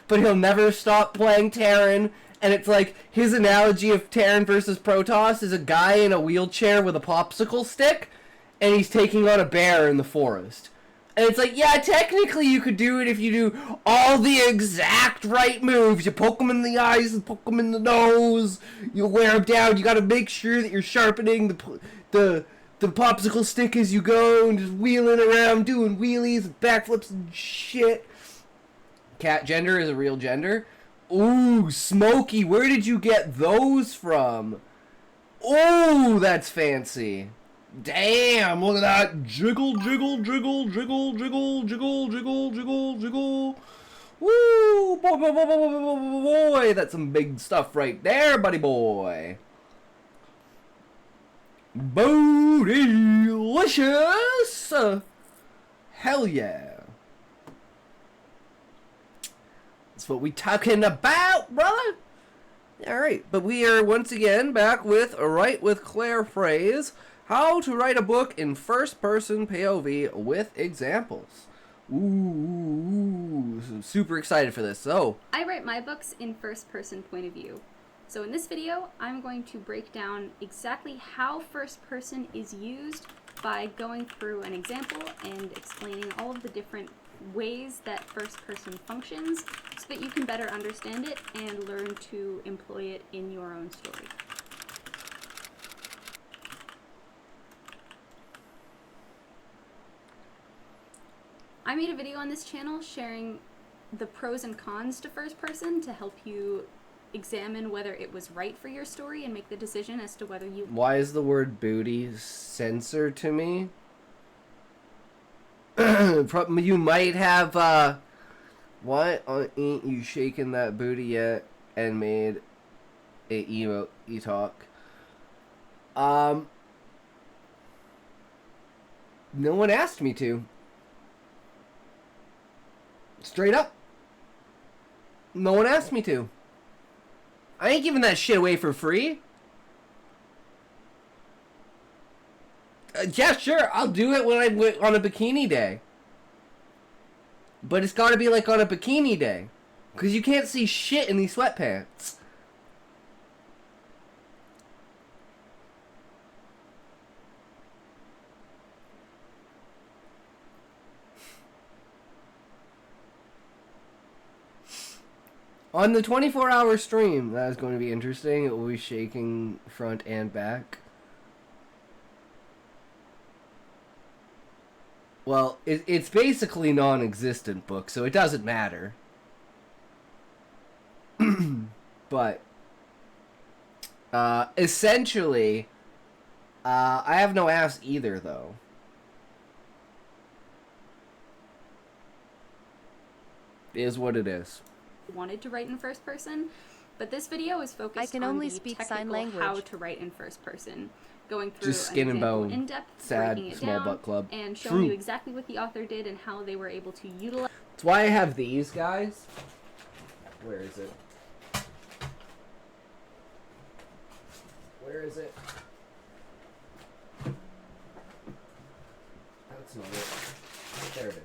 but he'll never stop playing Terran. And it's like, his analogy of Terran versus Protoss is a guy in a wheelchair with a popsicle stick, and he's taking on a bear in the forest. And it's like, yeah, technically you could do it if you do all the exact right moves. You poke them in the eyes and poke them in the nose. You wear them down. You gotta make sure that you're sharpening the popsicle stick as you go, and just wheeling around, doing wheelies and backflips and shit. Cat gender is a real gender. Ooh, Smokey, where did you get those from? Ooh, that's fancy. Damn, look at that. Jiggle, jiggle, jiggle, jiggle, jiggle, jiggle, jiggle, jiggle, jiggle. Woo, boy, boy, boy, boy, boy, boy, boy. That's some big stuff right there, buddy boy. Bootylicious. Hell yeah. That's what we talking about, brother. Alright, but we are once again back with Write with Claire Fraise. How to write a book in first-person POV with examples. Ooh, super excited for this. So, I write my books in first-person point of view. So in this video, I'm going to break down exactly how first-person is used by going through an example and explaining all of the different ways that first-person functions so that you can better understand it and learn to employ it in your own story. I made a video on this channel sharing the pros and cons to first person to help you examine whether it was right for your story and make the decision as to whether you... Why is the word booty censored to me? You might have, why ain't you shaking that booty yet and made a emote e-talk? No one asked me to. Straight up. No one asked me to. I ain't giving that shit away for free. Yeah, sure, I'll do it when I'm on a bikini day. But it's gotta be like on a bikini day. Because you can't see shit in these sweatpants. On the 24-hour stream, that is going to be interesting. It will be shaking front and back. Well, it's basically non-existent book, so it doesn't matter. But, essentially, I have no ass either, though. It is what it is. Wanted to write in first person, but this video is focused I can on only the speak technical sign language. how to write in first person, going through Just skin and bone. in depth, Sad breaking it small down, butt club. and showing you exactly what the author did and how they were able to utilize. That's why I have these guys. Where is it? Where is it? That's not it. There it is.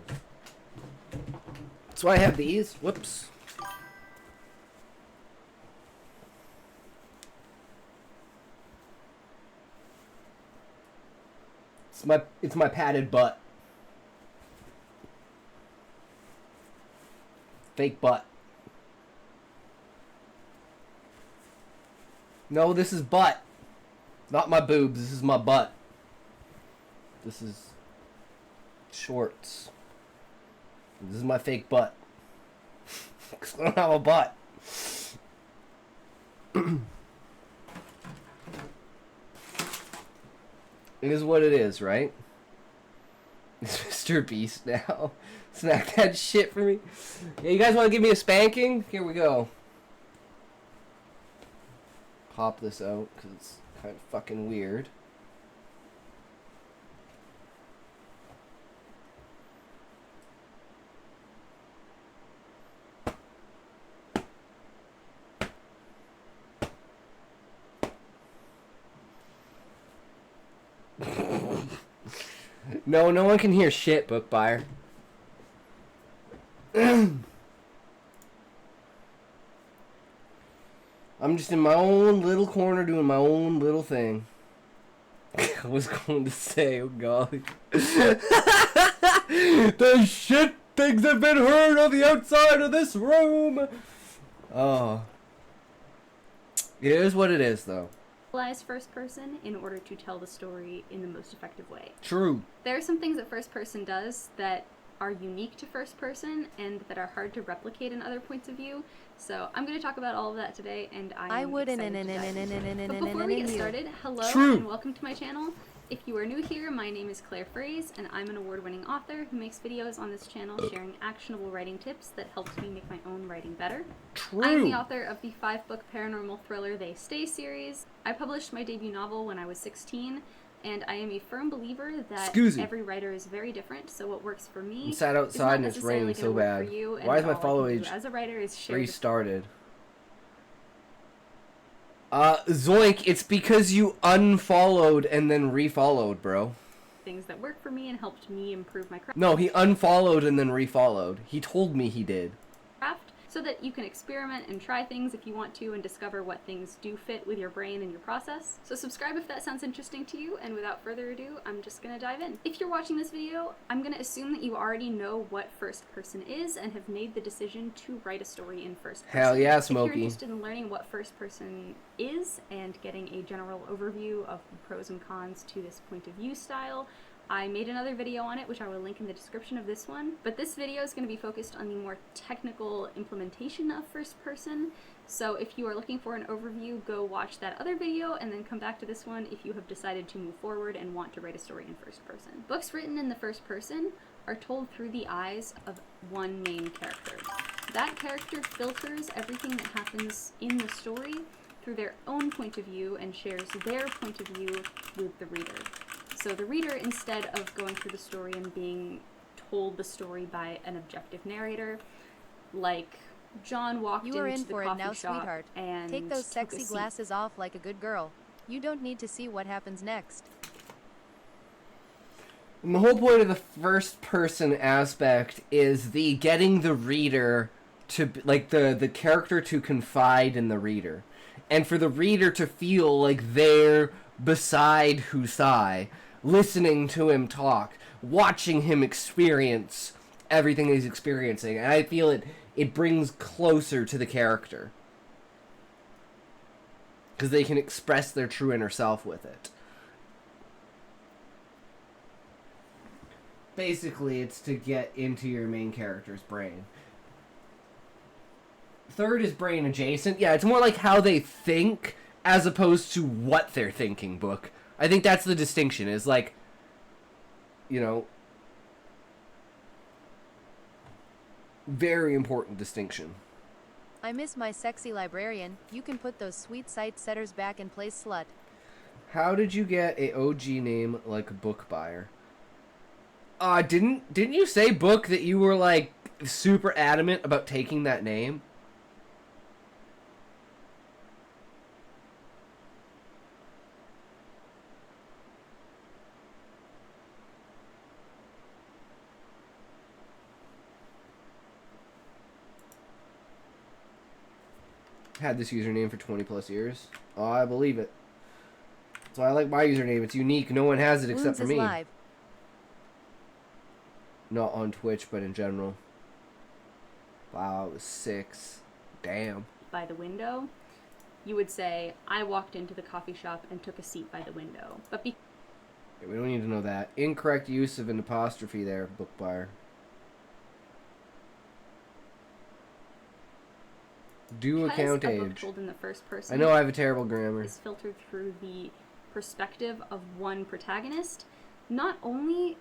That's why I have these. Whoops. It's my padded butt. Fake butt. No, this is butt. Not my boobs, this is my butt. This is shorts. This is my fake butt. Because I don't have a butt. It is what it is, right? It's Mr. Beast now. Smack that shit for me. Yeah, you guys want to give me a spanking? Here we go. Pop this out, because it's kind of fucking weird. No one can hear shit, book buyer. I'm just in my own little corner doing my own little thing. I was going to say, oh golly. The shit things have been heard on the outside of this room. Oh. It is what it is, though. Utilize first person in order to tell the story in the most effective way. True. There are some things that first person does that are unique to first person and that are hard to replicate in other points of view. So I'm going to talk about all of that today, and I would excited to dive in. But before we get started, hello and welcome to my channel. If you are new here, my name is Claire Fraise, and I'm an award-winning author who makes videos on this channel sharing actionable writing tips that helps me make my own writing better. True. I'm the author of the 5-book paranormal thriller They Stay series. I published my debut novel when I was 16, and I am a firm believer that every writer is very different, so what works for me I'm sat outside and it's raining so bad. Why is my follow age as a writer is share restarted? Zoink, it's because you unfollowed and then refollowed, bro. Things that work for me and helped me improve my craft. No, he unfollowed and then refollowed. He told me he did. So that you can experiment and try things if you want to and discover what things do fit with your brain and your process. So subscribe if that sounds interesting to you, and without further ado, I'm just gonna dive in. If you're watching this video, I'm gonna assume that you already know what first person is and have made the decision to write a story in first person. Hell yeah, Smokey. If you're interested in learning what first person is and getting a general overview of the pros and cons to this point of view style, I made another video on it, which I will link in the description of this one, but this video is going to be focused on the more technical implementation of first person. So if you are looking for an overview, go watch that other video and then come back to this one if you have decided to move forward and want to write a story in first person. Books written in the first person are told through the eyes of one main character. That character filters everything that happens in the story through their own point of view and shares their point of view with the reader. So the reader, instead of going through the story and being told the story by an objective narrator, like John walked into the coffee shop You are in for it now, sweetheart. And take those sexy glasses off like a good girl. You don't need to see what happens next. And the whole point of the first person aspect is the getting the reader to, like, the character to confide in the reader. And for the reader to feel like they're beside Husai, listening to him talk, watching him experience everything he's experiencing. And I feel it brings closer to the character. Because they can express their true inner self with it. Basically, it's to get into your main character's brain. Third is brain adjacent. Yeah, it's more like how they think as opposed to what they're thinking book. I think that's the distinction, is like, you know, very important distinction. I miss my sexy librarian. You can put those sweet sight setters back in place, slut. How did you get a OG name like a book buyer? Didn't you say, Book, that you were like super adamant about taking that name? Had this username for 20 plus years. Oh, I believe it. So I like my username. It's unique. No one has it except for me. Live. Not on Twitch, but in general. Wow, it was 6. Damn. By the window, you would say, I walked into the coffee shop and took a seat by the window. But we don't need to know that. Incorrect use of an apostrophe there, book buyer. Do account age. Book told in the first person, I know I have a terrible grammar. Is filtered through the perspective of one protagonist. Not only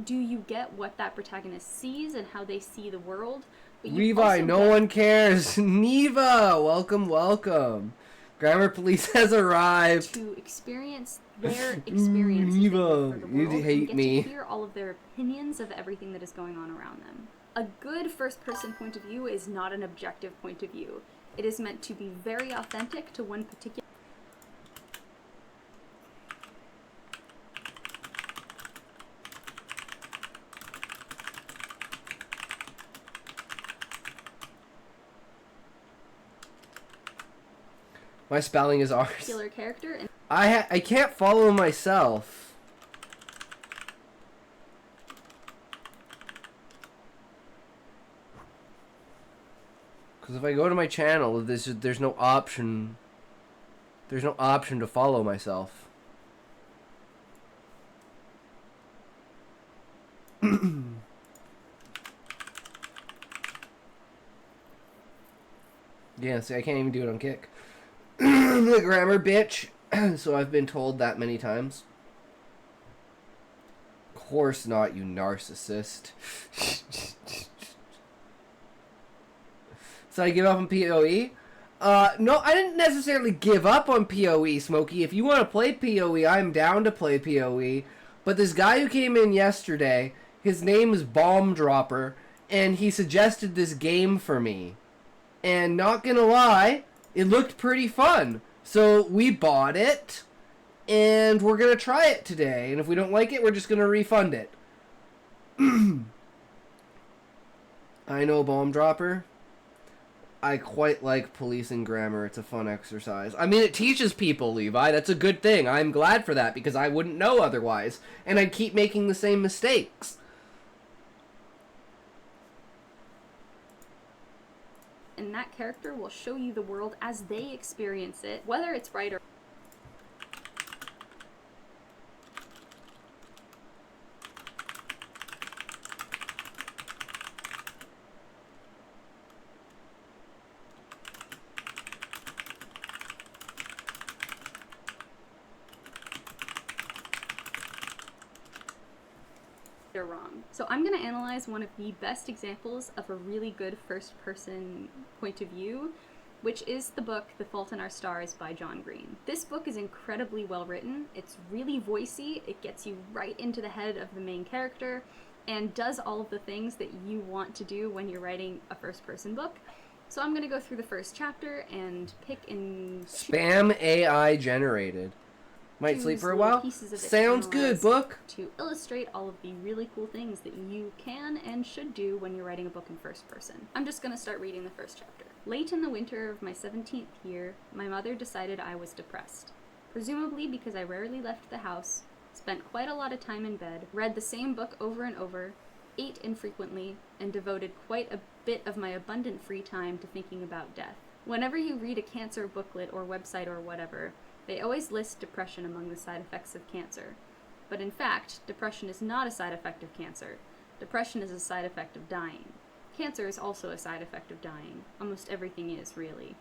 do you get what that protagonist sees and how they see the world, but you Levi, no one cares. Neva, welcome, welcome. Grammar police has arrived. To experience their experiences Neva, for the you world hate and me. get to hear all of their opinions of everything that is going on around them. A good first-person point of view is not an objective point of view. It is meant to be very authentic to one particular. My spelling is ours. Particular character. And I can't follow myself. Because if I go to my channel, there's no option. There's no option to follow myself. Yeah, see, I can't even do it on Kick. The grammar bitch. So I've been told that many times. Of course not, you narcissist. So I give up on PoE? No, I didn't necessarily give up on PoE, Smokey. If you want to play PoE, I'm down to play PoE. But this guy who came in yesterday, his name is Bomb Dropper, and he suggested this game for me. And not gonna lie, it looked pretty fun. So we bought it, and we're gonna try it today. And if we don't like it, we're just gonna refund it. I know, Bomb Dropper. I quite like policing grammar. It's a fun exercise. I mean, it teaches people, Levi. That's a good thing. I'm glad for that, because I wouldn't know otherwise. And I'd keep making the same mistakes. And that character will show you the world as they experience it, whether it's right or wrong. So I'm going to analyze one of the best examples of a really good first-person point of view, which is the book The Fault in Our Stars by John Green. This book is incredibly well written. It's really voicey. It gets you right into the head of the main character and does all of the things that you want to do when you're writing a first-person book. So I'm going to go through the first chapter and pick and Spam AI generated. Might sleep for a while. Sounds good, book. To illustrate all of the really cool things that you can and should do when you're writing a book in first person. I'm just going to start reading the first chapter. Late in the winter of my 17th year, my mother decided I was depressed. Presumably because I rarely left the house, spent quite a lot of time in bed, read the same book over and over, ate infrequently, and devoted quite a bit of my abundant free time to thinking about death. Whenever you read a cancer booklet or website or whatever, they always list depression among the side effects of cancer. But in fact, depression is not a side effect of cancer. Depression is a side effect of dying. Cancer is also a side effect of dying. Almost everything is, really.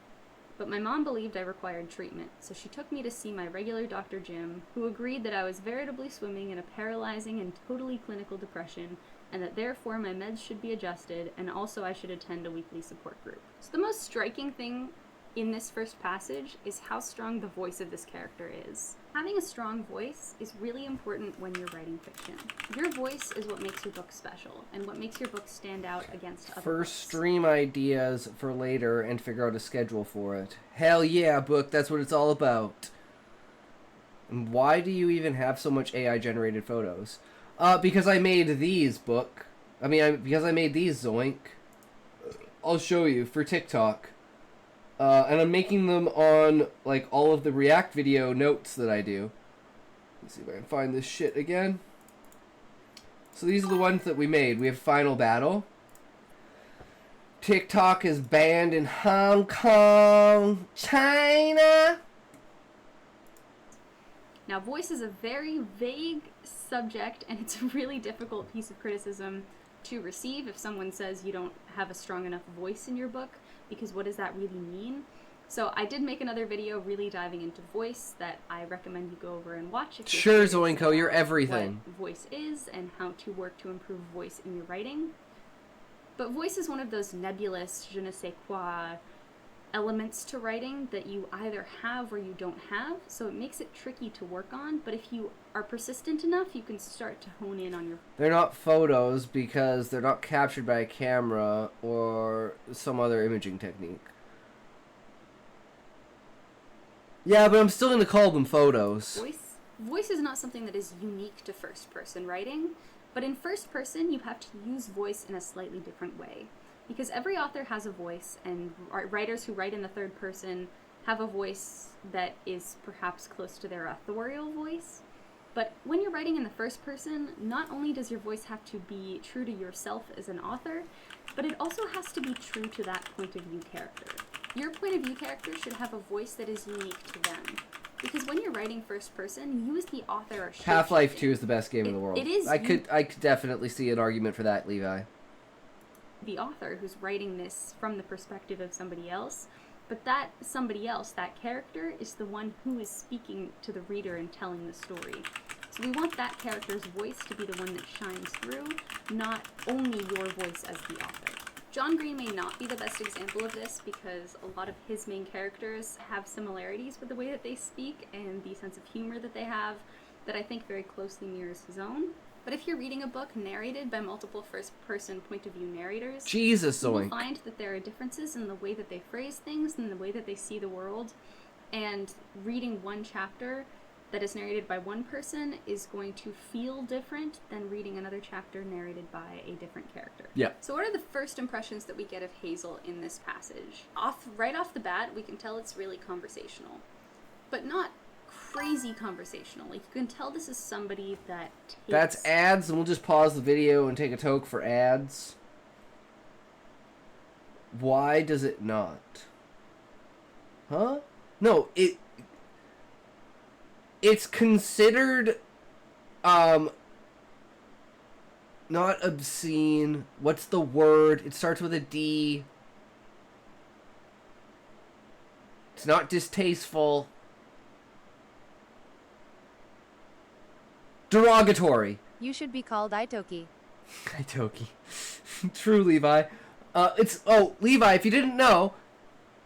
But my mom believed I required treatment, so she took me to see my regular Dr. Jim, who agreed that I was veritably swimming in a paralyzing and totally clinical depression, and that therefore my meds should be adjusted, and also I should attend a weekly support group. So the most striking thing in this first passage is how strong the voice of this character is. Having a strong voice is really important when you're writing fiction. Your voice is what makes your book special, and what makes your book stand out against other First books. stream ideas for later and figure out a schedule for it. Hell yeah, book, that's what it's all about. And why do you even have so much AI generated photos? Because I made these, book. Because I made these, Zoink. I'll show you for TikTok. And I'm making them on, like, all of the React video notes that I do. Let's see if I can find this shit again. So these are the ones that we made. We have Final Battle. TikTok is banned in Hong Kong, China. Now, voice is a very vague subject, and it's a really difficult piece of criticism to receive if someone says you don't have a strong enough voice in your book, because what does that really mean? So I did make another video really diving into voice that I recommend you go over and watch. If Sure, you're Zoinko, you're everything. what voice is and how to work to improve voice in your writing. But voice is one of those nebulous, je ne sais quoi elements to writing that you either have or you don't have, so it makes it tricky to work on, but if you are persistent enough, you can start to hone in on your... They're not photos because they're not captured by a camera or some other imaging technique. Yeah, but I'm still going to call them photos. Voice is not something that is unique to first-person writing, but in first person, you have to use voice in a slightly different way. Because every author has a voice, and writers who write in the third person have a voice that is perhaps close to their authorial voice. But when you're writing in the first person, not only does your voice have to be true to yourself as an author, but it also has to be true to that point of view character. Your point of view character should have a voice that is unique to them. Because when you're writing first person, you as the author are Half-Life 2 is the best game in the world. It is. I could definitely see an argument for that, Levi. The author who's writing this from the perspective of somebody else, but that somebody else, that character, is the one who is speaking to the reader and telling the story. So we want that character's voice to be the one that shines through, not only your voice as the author. John Green may not be the best example of this because a lot of his main characters have similarities with the way that they speak and the sense of humor that they have that I think very closely mirrors his own. But if you're reading a book narrated by multiple first-person point-of-view narrators, you will find that there are differences in the way that they phrase things and the way that they see the world. And reading one chapter that is narrated by one person is going to feel different than reading another chapter narrated by a different character. Yeah. So what are the first impressions that we get of Hazel in this passage? Right off the bat, we can tell it's really conversational, but not crazy conversational. Like, you can tell this is somebody that takes... That's ads, and we'll just pause the video and take a toke for ads. Why does it not? Huh? No, it's considered, not obscene. What's the word? It starts with a D. It's not distasteful. Derogatory. You should be called Itoki. Itoki. True, Levi. Levi, if you didn't know,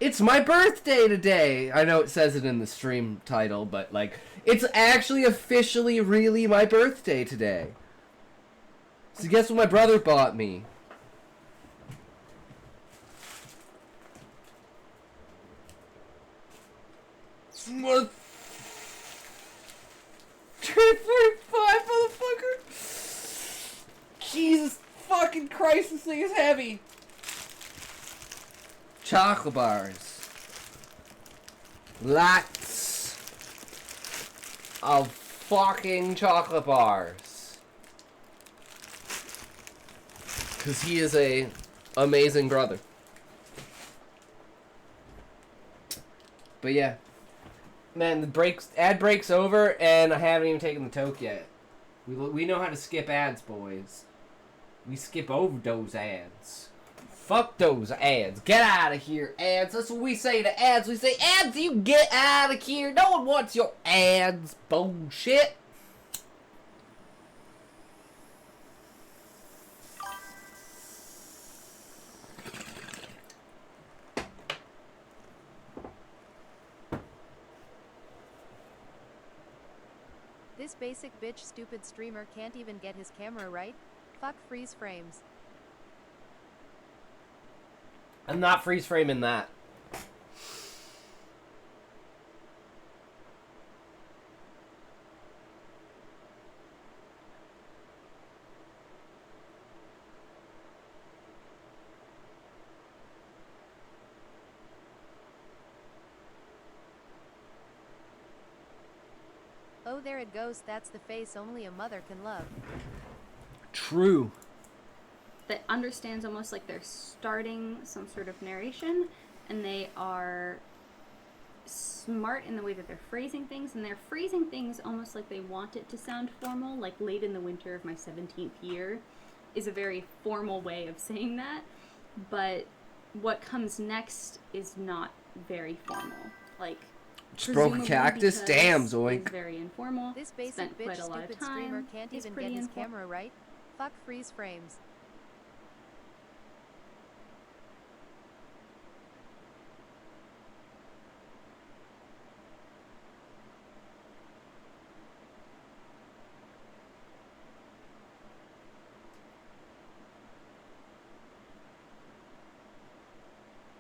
it's my birthday today. I know it says it in the stream title, but, like, it's actually officially really my birthday today. So guess what my brother bought me? What? 345, motherfucker! Jesus fucking Christ, this thing is heavy! Chocolate bars. Lots of fucking chocolate bars. Cause he is a amazing brother. But yeah. Man, the ad break's over, and I haven't even taken the toke yet. We know how to skip ads, boys. We skip over those ads. Fuck those ads. Get out of here, ads. That's what we say to ads. We say, ads, you get out of here. No one wants your ads. Bullshit. This basic bitch stupid streamer can't even get his camera right? Fuck freeze frames. I'm not freeze framing that. Oh, there it goes. That's the face only a mother can love. True. That understands almost like they're starting some sort of narration, and they are smart in the way that they're phrasing things, and they're phrasing things almost like they want it to sound formal, like late in the winter of my 17th year is a very formal way of saying that, but what comes next is not very formal. Like, just broke a cactus? Damn, Zoink. It's very informal. This basic bitch stupid streamer can't even get his camera right? Fuck freeze frames.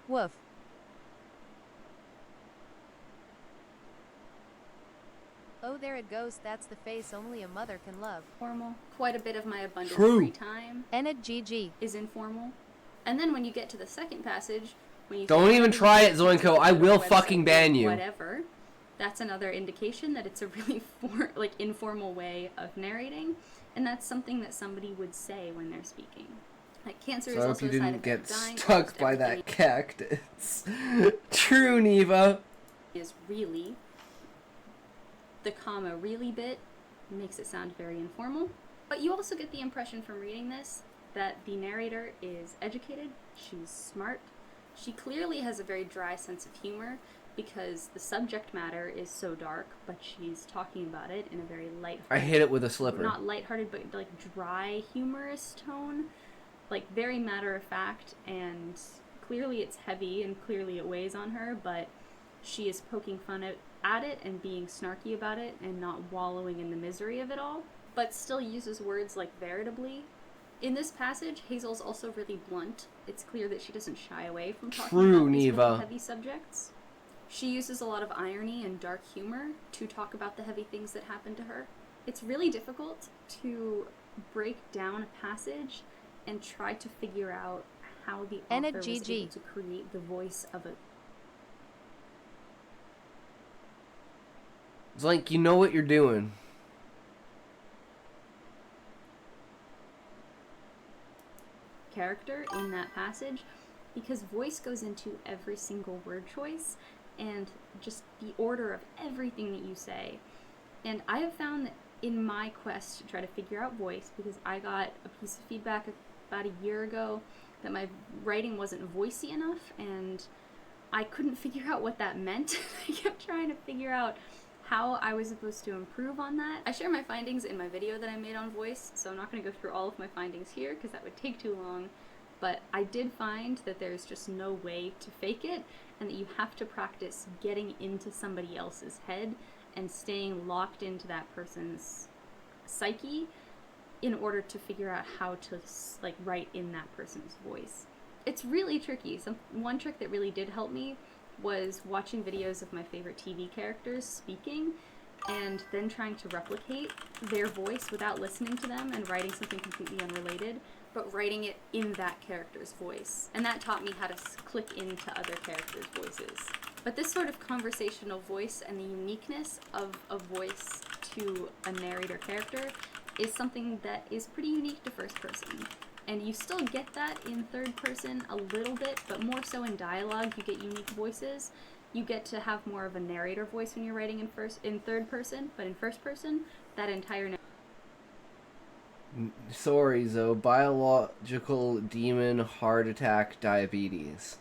Woof. Oh, there it goes. That's the face only a mother can love. Formal. Quite a bit of my abundant True. free time And at GG is informal. And then when you get to the second passage, When you Don't say even hard of try G, it, Zoinko. I will website, fucking ban you. Whatever. That's another indication that it's a really informal way of narrating, and that's something that somebody would say when they're speaking. Like, cancer So is I hope also you a side didn't effect get of dying. stuck by that cactus. True, Neva. Is really, the comma really bit makes it sound very informal. But you also get the impression from reading this that the narrator is educated, she's smart, she clearly has a very dry sense of humor because the subject matter is so dark, but she's talking about it in a very lighthearted... I hit it with a slipper. Not lighthearted, but like dry, humorous tone. Like very matter of fact, and clearly it's heavy and clearly it weighs on her, but she is poking fun at it and being snarky about it and not wallowing in the misery of it all, but still uses words like veritably. In this passage, Hazel's also really blunt. It's clear that she doesn't shy away from talking about these really heavy subjects. She uses a lot of irony and dark humor to talk about the heavy things that happen to her. It's really difficult to break down a passage and try to figure out how the author was able to create the voice of a... It's like, you know what you're doing. Character in that passage, because voice goes into every single word choice and just the order of everything that you say. And I have found that in my quest to try to figure out voice, because I got a piece of feedback about a year ago that my writing wasn't voicey enough, and I couldn't figure out what that meant. I kept trying to figure out how I was supposed to improve on that. I share my findings in my video that I made on voice, so I'm not going to go through all of my findings here because that would take too long, but I did find that there's just no way to fake it, and that you have to practice getting into somebody else's head and staying locked into that person's psyche in order to figure out how to like write in that person's voice. It's really tricky. One trick that really did help me was watching videos of my favorite TV characters speaking and then trying to replicate their voice without listening to them and writing something completely unrelated, but writing it in that character's voice. And that taught me how to click into other characters' voices. But this sort of conversational voice and the uniqueness of a voice to a narrator character is something that is pretty unique to first person. And you still get that in third person a little bit, but more so in dialogue you get unique voices. You get to have more of a narrator voice when you're writing in third person, but in first person, that entire... Sorry, Zoe. Biological demon, heart attack, diabetes.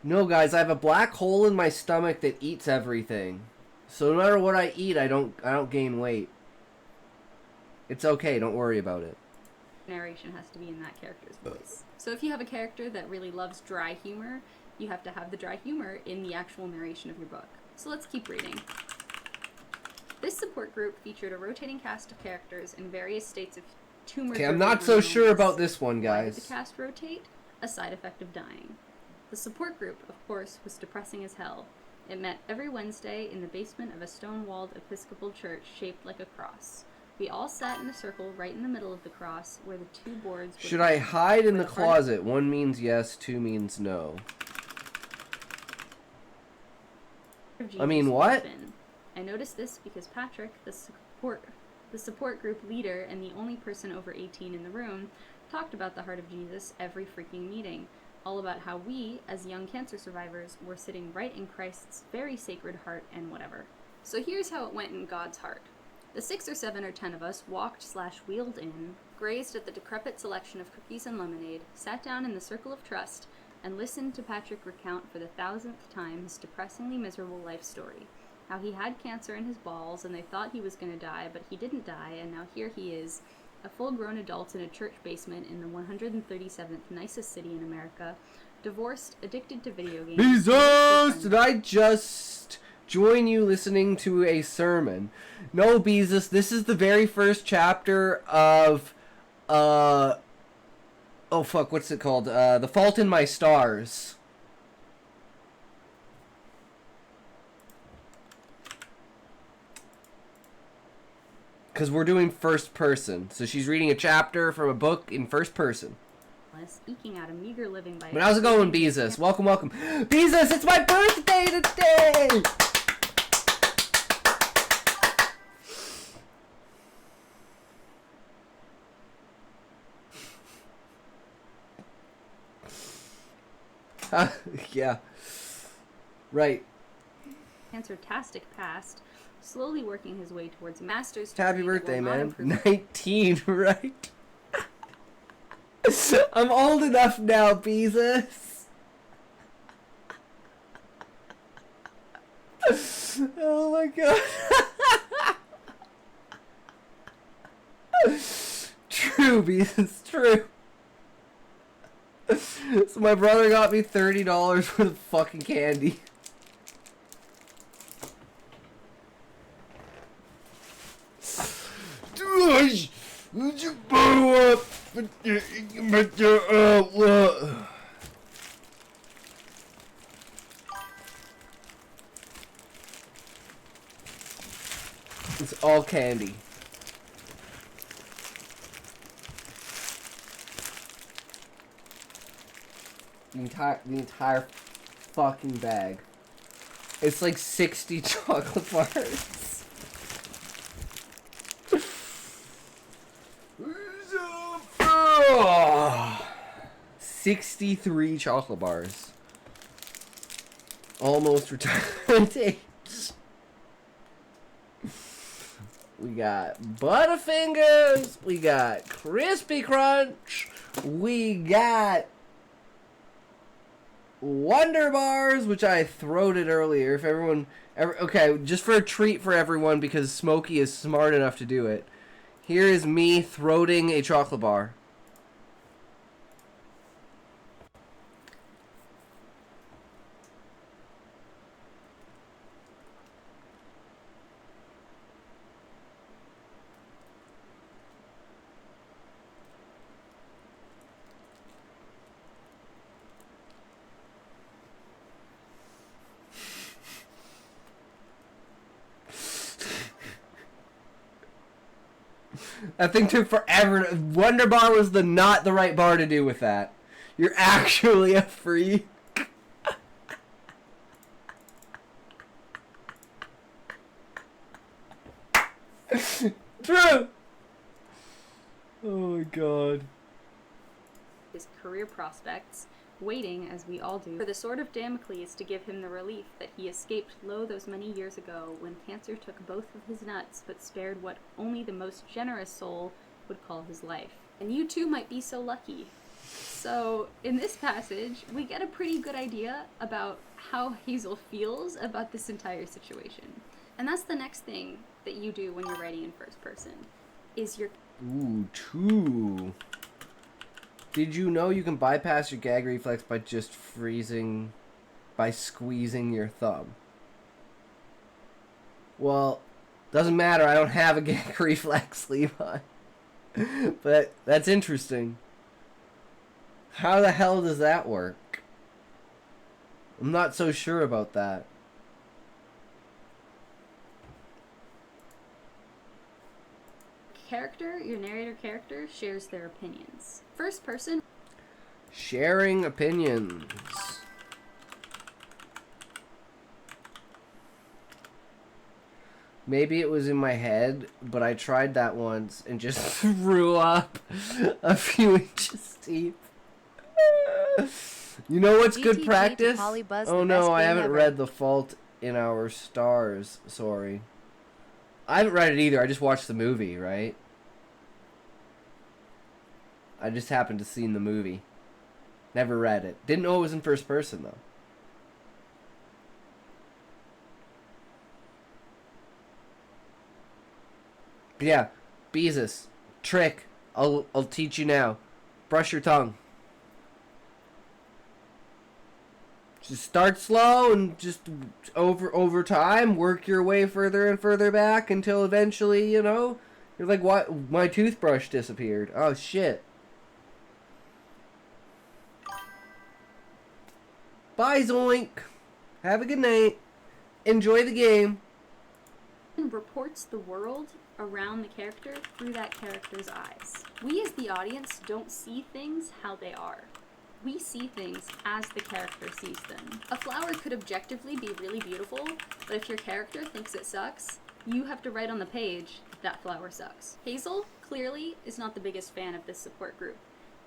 No, guys, I have a black hole in my stomach that eats everything. So no matter what I eat, I don't gain weight. It's okay, don't worry about it. Narration has to be in that character's voice. So if you have a character that really loves dry humor, you have to have the dry humor in the actual narration of your book. So let's keep reading. This support group featured a rotating cast of characters in various states of tumor. Okay, I'm not so sure about this one, guys. Why did the cast rotate? A side effect of dying. The support group, of course, was depressing as hell. It met every Wednesday in the basement of a stone-walled Episcopal church shaped like a cross. We all sat in a circle right in the middle of the cross, where the two boards... Should I hide in the closet? One means yes, two means no. I mean, what? I noticed this because Patrick, the support group leader and the only person over 18 in the room, talked about the heart of Jesus every freaking meeting. All about how we, as young cancer survivors, were sitting right in Christ's very sacred heart and whatever. So here's how it went in God's heart. The 6 or 7 or 10 of us walked/wheeled in, grazed at the decrepit selection of cookies and lemonade, sat down in the circle of trust, and listened to Patrick recount for the 1000th time his depressingly miserable life story. How he had cancer in his balls, and they thought he was going to die, but he didn't die, and now here he is, a full-grown adult in a church basement in the 137th nicest city in America, divorced, addicted to video games... Jesus! Did I just join you listening to a sermon? No, Beezus, this is the very first chapter of, oh fuck, what's it called? The Fault in My Stars. Because we're doing first person. So she's reading a chapter from a book in first person. eking out a meager living by... But how's it going, Beezus? Welcome, welcome. Beezus, it's my birthday today! Yeah. Right. Cancer-tastic past, slowly working his way towards master's Happy degree that birthday, will not man. improve- 19, right? I'm old enough now, Beezus. Oh my god. True, Beezus, true. So my brother got me $30 worth of fucking candy. Would you blow up? It's all candy. The entire fucking bag. It's like 60 chocolate bars. 63 chocolate bars. Almost retirement age. We got Butterfingers. We got Crispy Crunch. We got Wonder Bars, which I throated earlier. If everyone... okay, just for a treat for everyone, because Smokey is smart enough to do it. Here is me throating a chocolate bar. That thing took forever. Wonder Bar was not the right bar to do with that. You're actually a freak. True. Oh my god. His career prospects, waiting, as we all do, for the sword of Damocles to give him the relief that he escaped lo those many years ago when cancer took both of his nuts but spared what only the most generous soul would call his life. And you too might be so lucky. So, in this passage, we get a pretty good idea about how Hazel feels about this entire situation. And that's the next thing that you do when you're writing in first person, is your... Ooh, two. Did you know you can bypass your gag reflex by just freezing, by squeezing your thumb? Well, doesn't matter, I don't have a gag reflex, Levi. But that's interesting. How the hell does that work? I'm not so sure about that. Your narrator character, shares their opinions. First person. Sharing opinions. Maybe it was in my head, but I tried that once and just threw up a few inches deep. You know what's good GTG practice? to Polybuzz, Oh the no, best I game haven't ever. read The Fault in Our Stars. Sorry. I haven't read it either. I just watched the movie, right? I just happened to see the movie. Never read it. Didn't know it was in first person, though. But yeah, Beezus. Trick. I'll teach you now. Brush your tongue. Just start slow and just over time work your way further and further back until eventually, you know, you're like, what? My toothbrush disappeared. Oh shit. Bye, Zoink. Have a good night. Enjoy the game. and reports the world around the character through that character's eyes. We as the audience don't see things how they are. We see things as the character sees them. A flower could objectively be really beautiful, but if your character thinks it sucks, you have to write on the page that flower sucks. Hazel clearly is not the biggest fan of this support group.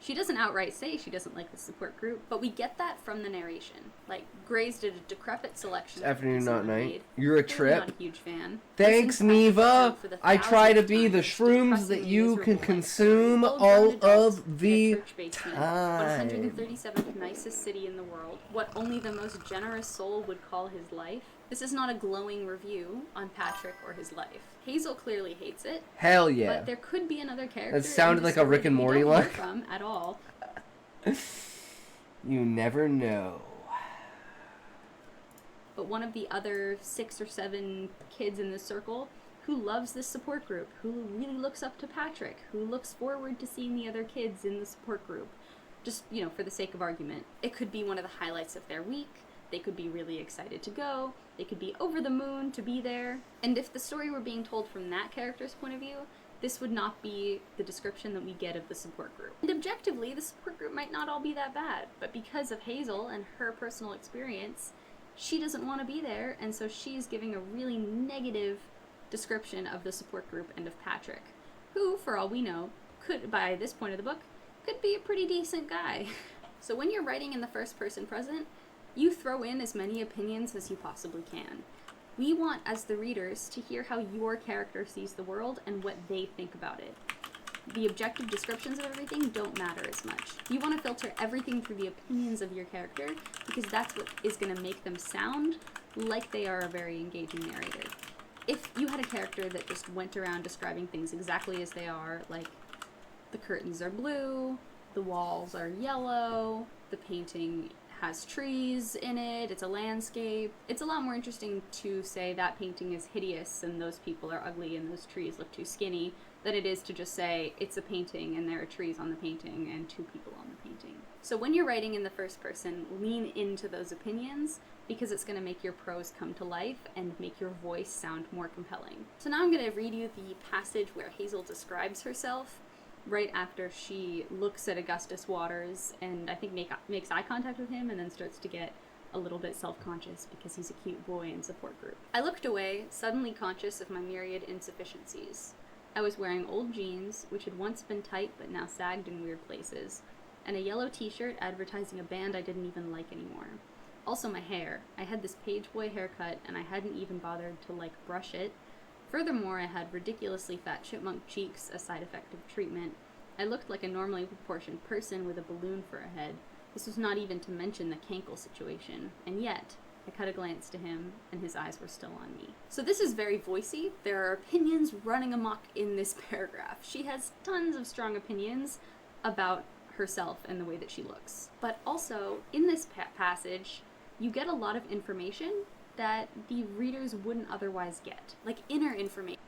She doesn't outright say she doesn't like the support group, but we get that from the narration. Like, Gray's did a decrepit selection. Afternoon, not night. You're a Clearly trip. not a huge fan. Thanks, Neva. I try to be the shrooms that you can consume all of the time. 137th nicest city in the world. What only the most generous soul would call his life. This is not a glowing review on Patrick or his life. Hazel clearly hates it. Hell yeah. But there could be another character. That sounded like a Rick and Morty line. From at all. You never know. But one of the other 6 or 7 kids in this circle who loves this support group, who really looks up to Patrick, who looks forward to seeing the other kids in the support group, just, you know, for the sake of argument. It could be one of the highlights of their week. They could be really excited to go. They could be over the moon to be there. And if the story were being told from that character's point of view, this would not be the description that we get of the support group. And objectively, the support group might not all be that bad, but because of Hazel and her personal experience, she doesn't want to be there, and so she's giving a really negative description of the support group and of Patrick, who, for all we know, could, by this point of the book, could be a pretty decent guy. So when you're writing in the first person present, you throw in as many opinions as you possibly can. We want, as the readers, to hear how your character sees the world and what they think about it. The objective descriptions of everything don't matter as much. You want to filter everything through the opinions of your character, because that's what is going to make them sound like they are a very engaging narrator. If you had a character that just went around describing things exactly as they are, like the curtains are blue, the walls are yellow, the painting has trees in it, it's a landscape. It's a lot more interesting to say that painting is hideous and those people are ugly and those trees look too skinny than it is to just say it's a painting and there are trees on the painting and 2 people on the painting. So when you're writing in the first person, lean into those opinions because it's going to make your prose come to life and make your voice sound more compelling. So now I'm going to read you the passage where Hazel describes herself right after she looks at Augustus Waters and I think makes eye contact with him and then starts to get a little bit self-conscious because he's a cute boy in support group. I looked away, suddenly conscious of my myriad insufficiencies. I was wearing old jeans, which had once been tight but now sagged in weird places, and a yellow t-shirt advertising a band I didn't even like anymore. Also my hair. I had this page boy haircut and I hadn't even bothered to, brush it. Furthermore, I had ridiculously fat chipmunk cheeks, a side effect of treatment. I looked like a normally proportioned person with a balloon for a head. This was not even to mention the cankle situation. And yet, I cut a glance to him, and his eyes were still on me. So this is very voicey. There are opinions running amok in this paragraph. She has tons of strong opinions about herself and the way that she looks. But also, in this passage, you get a lot of information that the readers wouldn't otherwise get, like inner information.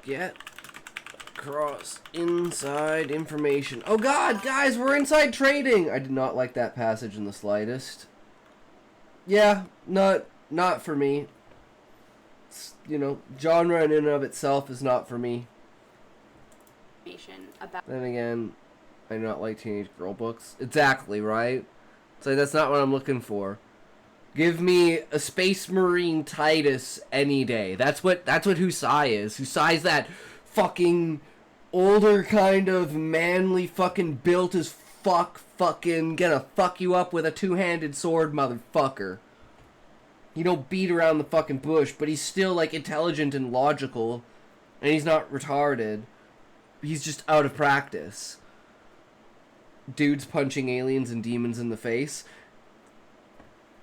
Get across inside information. Oh god, guys, we're inside trading! I did not like that passage in the slightest. Yeah, not for me. You know, genre in and of itself is not for me. About then again, I do not like teenage girl books. Exactly, right? It's like, that's not what I'm looking for. Give me a Space Marine Titus any day. That's what Husai is. Husai's that fucking older kind of manly fucking built as fucking gonna fuck you up with a 2-handed sword motherfucker. He don't beat around the fucking bush, but he's still intelligent and logical, and he's not retarded. He's just out of practice. Dudes punching aliens and demons in the face.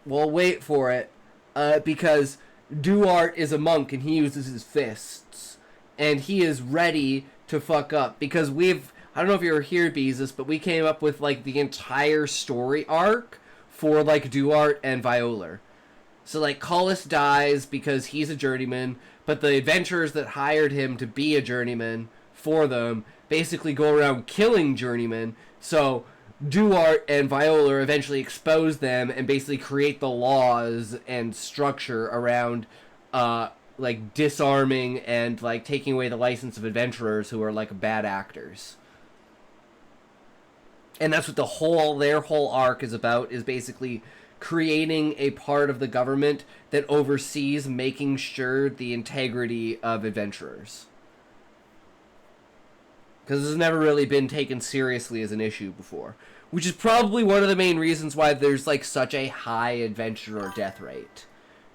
Well, wait for it, because Duarte is a monk and he uses his fists, and he is ready to fuck up, because I don't know if you were here, Beezus, but we came up with, the entire story arc for, Duarte and Viola. So, Collis dies because he's a journeyman, but the adventurers that hired him to be a journeyman for them basically go around killing journeymen, so do art, and Viola eventually expose them and basically create the laws and structure around like disarming and like taking away the license of adventurers who are like bad actors. And that's what their whole arc is about, is basically creating a part of the government that oversees making sure the integrity of adventurers. Because this has never really been taken seriously as an issue before. Which is probably one of the main reasons why there's like such a high adventurer death rate.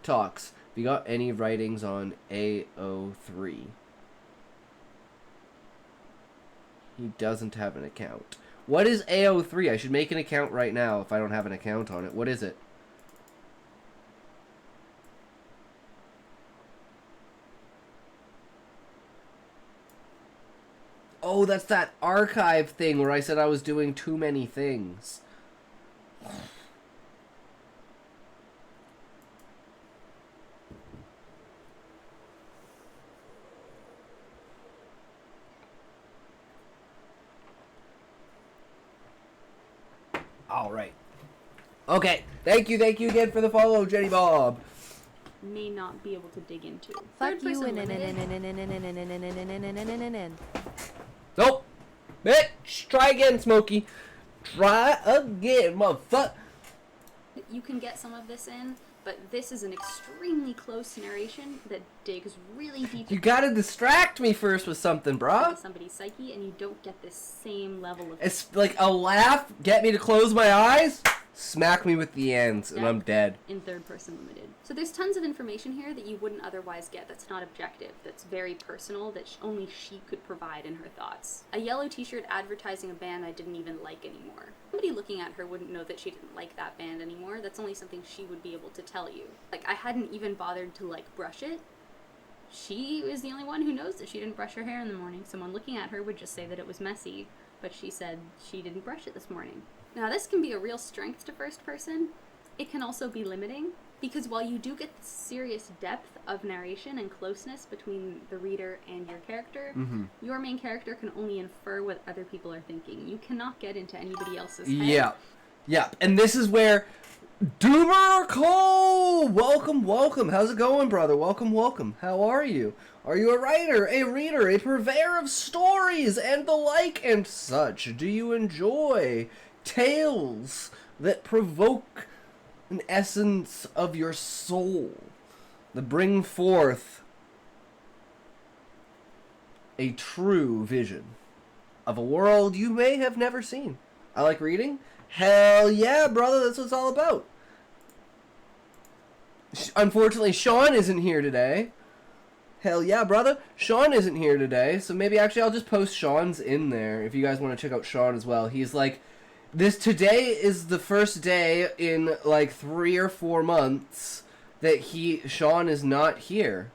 Talks. Have you got any writings on AO3? He doesn't have an account. What is AO3? I should make an account right now if I don't have an account on it. What is it? Oh, that's that archive thing where I said I was doing too many things. All right. Okay. Thank you again for the follow, Jenny Bob. May not be able to dig into. Fuck you Third-person and Nope. Bitch, try again, Smokey. Try again, motherfucker. You can get some of this in, but this is an extremely close narration that digs really deep You gotta distract me first with something, brah. into somebody's psyche, and you don't get this same level of It's like a laugh, get me to close my eyes, smack me with the ends, and I'm dead. in third-person limited. So there's tons of information here that you wouldn't otherwise get that's not objective, that's very personal, that only she could provide in her thoughts. A yellow t-shirt advertising a band I didn't even like anymore. Somebody looking at her wouldn't know that she didn't like that band anymore. That's only something she would be able to tell you. Like, I hadn't even bothered to, like, brush it. She is the only one who knows that she didn't brush her hair in the morning. Someone looking at her would just say that it was messy, but she said she didn't brush it this morning. Now, this can be a real strength to first person. It can also be limiting, because while you do get the serious depth of narration and closeness between the reader and your character, your main character can only infer what other people are thinking. You cannot get into anybody else's head. Yeah. And this is where Doomer Cole! Welcome. How's it going, brother? Welcome. How are you? Are you a writer, a reader, a purveyor of stories and the like and such? Do you enjoy tales that provoke an essence of your soul, that bring forth a true vision of a world you may have never seen? I like reading. Hell yeah, brother, that's what it's all about. Unfortunately, Sean isn't here today. Hell yeah, brother. Sean isn't here today, so maybe actually I'll just post Sean's in there if you guys want to check out Sean as well. He's like, today is the first day in like 3 or 4 months that Sean is not here.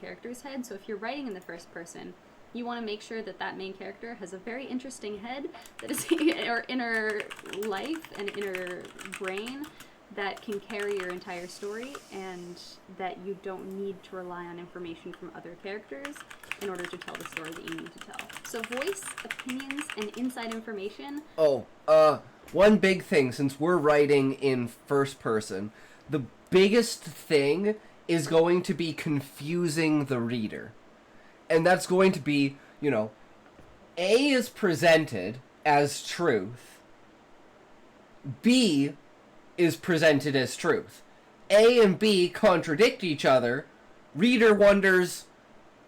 Character's head, so if you're writing in the first person, you want to make sure that that main character has a very interesting head that is or inner life and inner brain that can carry your entire story, and that you don't need to rely on information from other characters in order to tell the story that you need to tell. So voice, opinions, and inside information. One big thing, since we're writing in first person, the biggest thing is going to be confusing the reader. And that's going to be, A is presented as truth. B is presented as truth. A and B contradict each other. Reader wonders,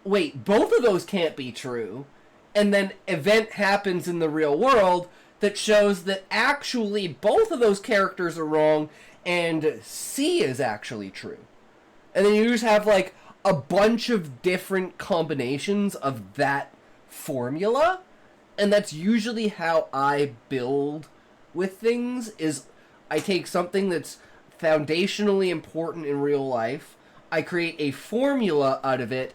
wait, both of those can't be true. And then event happens in the real world that shows that actually both of those characters are wrong and C is actually true. And then you just have like a bunch of different combinations of that formula. And that's usually how I build with things, is I take something that's foundationally important in real life, I create a formula out of it,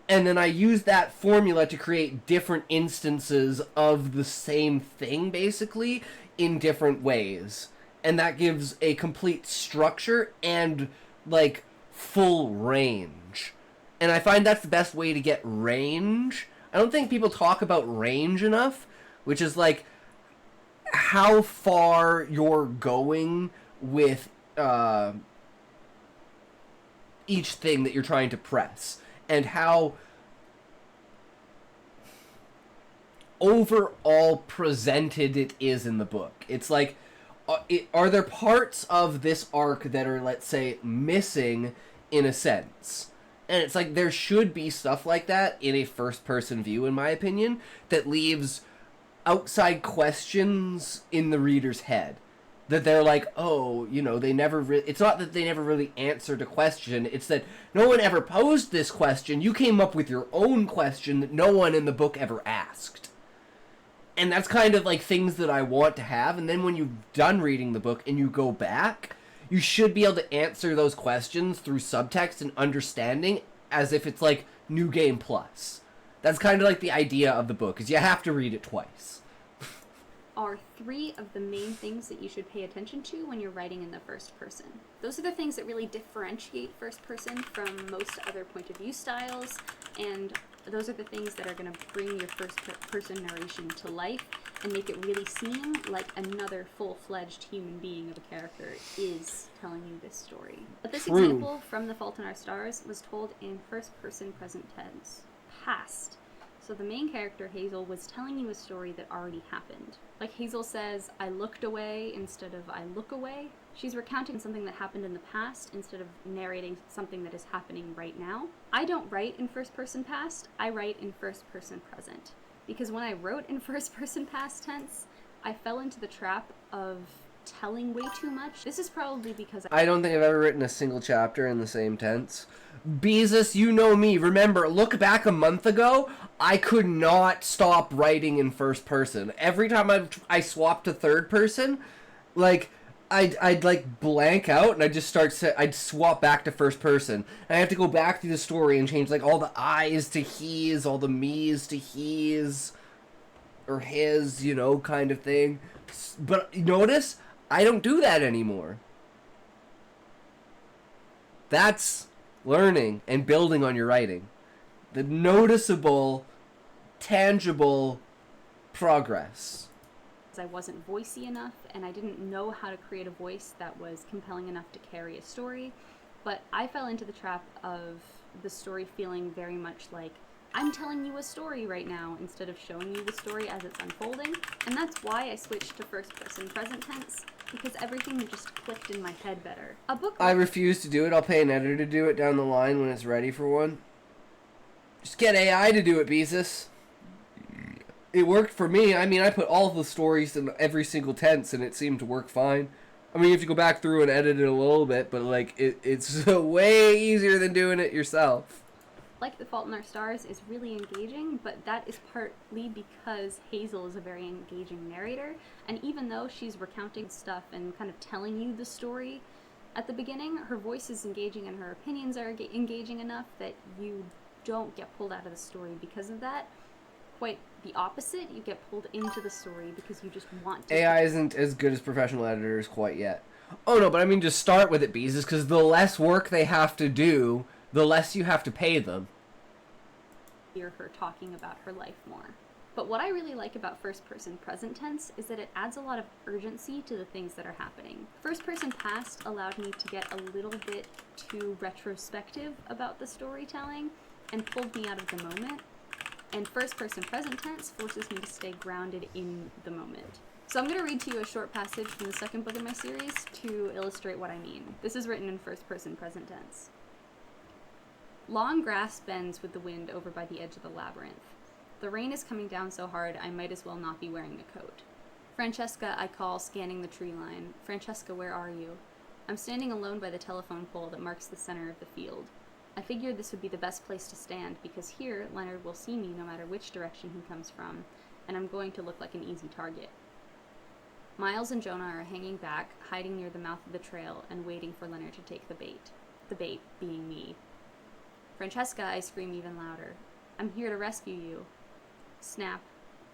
and then I use that formula to create different instances of the same thing, basically, in different ways. And that gives a complete structure and, like, full range. And I find that's the best way to get range. I don't think people talk about range enough, which is, like, how far you're going with each thing that you're trying to press, and how overall presented it is in the book. It's like, are there parts of this arc that are, let's say, missing in a sense? And it's like, there should be stuff like that in a first-person view, in my opinion, that leaves outside questions in the reader's head. That they're like, oh, you know, they never it's not that they never really answered a question, it's that no one ever posed this question, you came up with your own question that no one in the book ever asked. And that's kind of like things that I want to have, and then when you've done reading the book and you go back, you should be able to answer those questions through subtext and understanding as if it's like New Game Plus. That's kind of like the idea of the book, is you have to read it twice. Are 3 of the main things that you should pay attention to when you're writing in the first person. Those are the things that really differentiate first person from most other point of view styles, and those are the things that are going to bring your first person narration to life and make it really seem like another full-fledged human being of a character is telling you this story. But this True. example from The Fault in Our Stars was told in first person present tense, past. So the main character, Hazel, was telling you a story that already happened. Like Hazel says, I looked away instead of I look away. She's recounting something that happened in the past instead of narrating something that is happening right now. I don't write in first person past, I write in first person present. Because when I wrote in first person past tense, I fell into the trap of telling way too much. This is probably because I don't think I've ever written a single chapter in the same tense. Beezus, you know me. Remember, look back a month ago, I could not stop writing in first person. Every time I swapped to third person, like, I'd like blank out and I'd just I'd swap back to first person. And I have to go back through the story and change like all the I's to he's, all the me's to he's, or his, you know, kind of thing. But notice, I don't do that anymore. That's learning and building on your writing. The noticeable, tangible progress. I wasn't voicey enough and I didn't know how to create a voice that was compelling enough to carry a story, but I fell into the trap of the story feeling very much like I'm telling you a story right now instead of showing you the story as it's unfolding, and that's why I switched to first person present tense, because everything just clicked in my head better. A book I refuse to do it. I'll pay an editor to do it down the line when it's ready for one. Just get AI to do it, Beezus. It worked for me. I mean, I put all of the stories in every single tense, and it seemed to work fine. I mean, you have to go back through and edit it a little bit, but like it's way easier than doing it yourself. Like The Fault in Our Stars is really engaging, but that is partly because Hazel is a very engaging narrator, and even though she's recounting stuff and kind of telling you the story at the beginning, her voice is engaging and her opinions are engaging enough that you don't get pulled out of the story because of that. Quite the opposite, you get pulled into the story because you just want to. AI isn't as good as professional editors quite yet. Oh no, but I mean, just start with it, Beezus, because the less work they have to do, the less you have to pay them. Hear her talking about her life more. But what I really like about first person present tense is that it adds a lot of urgency to the things that are happening. First person past allowed me to get a little bit too retrospective about the storytelling and pulled me out of the moment. And first person present tense forces me to stay grounded in the moment. So I'm going to read to you a short passage from the second book in my series to illustrate what I mean. This is written in first person present tense. Long grass bends with the wind over by the edge of the labyrinth. The rain is coming down so hard I might as well not be wearing a coat. Francesca, I call, scanning the tree line. Francesca, where are you? I'm standing alone by the telephone pole that marks the center of the field. I figured this would be the best place to stand because here Leonard will see me no matter which direction he comes from, and I'm going to look like an easy target. Miles and Jonah are hanging back, hiding near the mouth of the trail and waiting for Leonard to take the bait. The bait being me. Francesca, I scream even louder. I'm here to rescue you. Snap.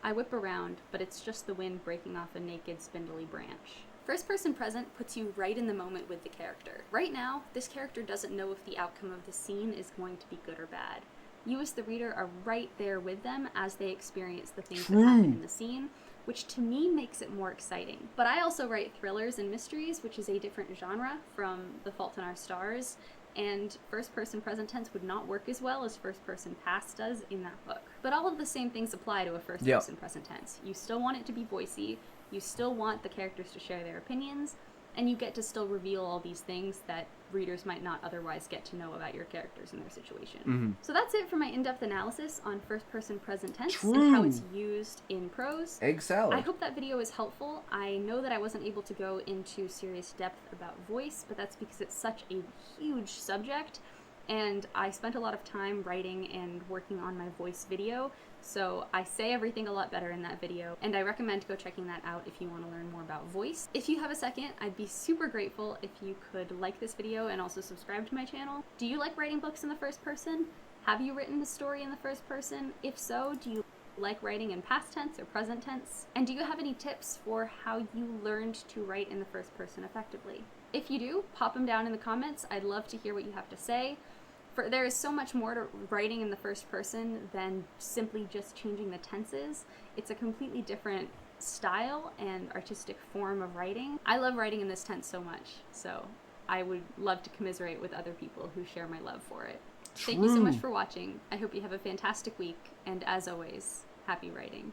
I whip around, but it's just the wind breaking off a naked, spindly branch. First person present puts you right in the moment with the character. Right now, this character doesn't know if the outcome of the scene is going to be good or bad. You as the reader are right there with them as they experience the things that happen in the scene, which to me makes it more exciting. But I also write thrillers and mysteries, which is a different genre from The Fault in Our Stars, and first-person present tense would not work as well as first-person past does in that book. But all of the same things apply to a first-person present tense. You still want it to be voicey, you still want the characters to share their opinions, and you get to still reveal all these things that readers might not otherwise get to know about your characters and their situation. So that's it for my in-depth analysis on first-person present tense and how it's used in prose. Egg salad. I hope that video is helpful. I know that I wasn't able to go into serious depth about voice, but that's because it's such a huge subject, and I spent a lot of time writing and working on my voice video, so I say everything a lot better in that video, and I recommend go checking that out if you want to learn more about voice. If you have a second, I'd be super grateful if you could like this video and also subscribe to my channel. Do you like writing books in the first person? Have you written a story in the first person? If so, do you like writing in past tense or present tense? And do you have any tips for how you learned to write in the first person effectively? If you do, pop them down in the comments. I'd love to hear what you have to say. There is so much more to writing in the first person than simply just changing the tenses. It's a completely different style and artistic form of writing. I love writing in this tense so much, so I would love to commiserate with other people who share my love for it. Thank you so much for watching. I hope you have a fantastic week, and as always, happy writing.